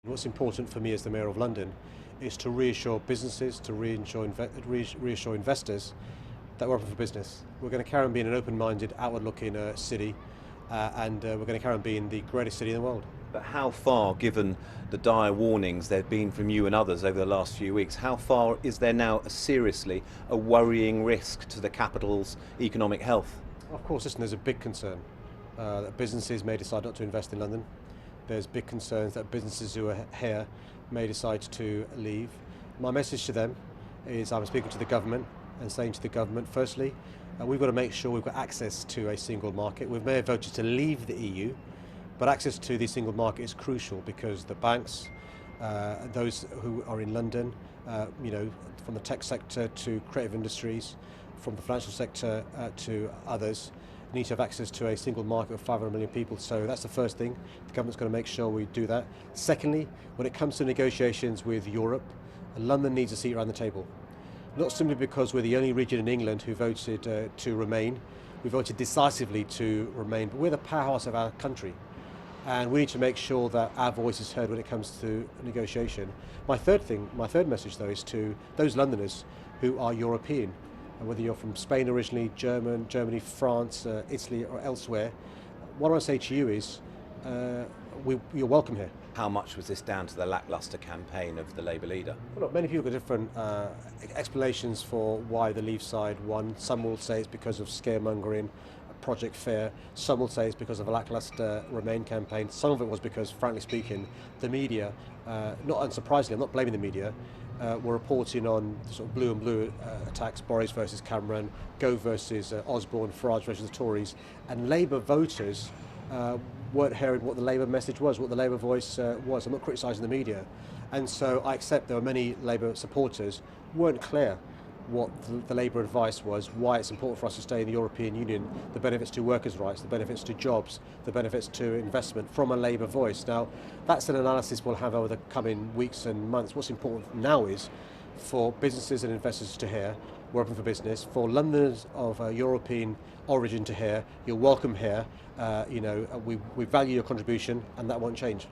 What's important for me as the Mayor of London is to reassure businesses, to reassure investors that we're open for business. We're going to carry on being an open-minded, outward-looking city, and we're going to carry on being the greatest city in the world. But how far, given the dire warnings there have been from you and others over the last few weeks, how far is there now seriously a worrying risk to the capital's economic health? Of course, listen, there's a big concern that businesses may decide not to invest in London. There's big concerns that businesses who are here may decide to leave. My message to them is I'm speaking to the government and saying to the government, firstly, we've got to make sure we've got access to a single market. We may have voted to leave the EU, but access to the single market is crucial because the banks, those who are in London, from the tech sector to creative industries, from the financial sector to others, need to have access to a single market of 500 million people. So that's the first thing. The government's going to make sure we do that. Secondly, when it comes to negotiations with Europe, London needs a seat around the table. Not simply because we're the only region in England who voted to remain. We voted decisively to remain, but we're the powerhouse of our country. And we need to make sure that our voice is heard when it comes to negotiation. My third message though is to those Londoners who are European, and whether you're from Spain originally, Germany, France, Italy or elsewhere, what I want to say to you is you're welcome here. How much was this down to the lacklustre campaign of the Labour leader? Well, look, many people got different explanations for why the Leave side won. Some will say it's because of scaremongering, Project Fair. Some will say it's because of a lacklustre Remain campaign. Some of it was because, frankly speaking, the media, not unsurprisingly, I'm not blaming the media, were reporting on sort of blue and blue attacks, Boris versus Cameron, Gove versus Osborne, Farage versus the Tories, and Labour voters weren't hearing what the Labour message was, what the Labour voice was. I'm not criticising the media. And so I accept there were many Labour supporters who weren't clear what the Labour advice was, why it's important for us to stay in the European Union, the benefits to workers' rights, the benefits to jobs, the benefits to investment from a Labour voice. Now, that's an analysis we'll have over the coming weeks and months. What's important now is for businesses and investors to hear, we're open for business. For Londoners of European origin to hear, you're welcome here. We value your contribution and that won't change.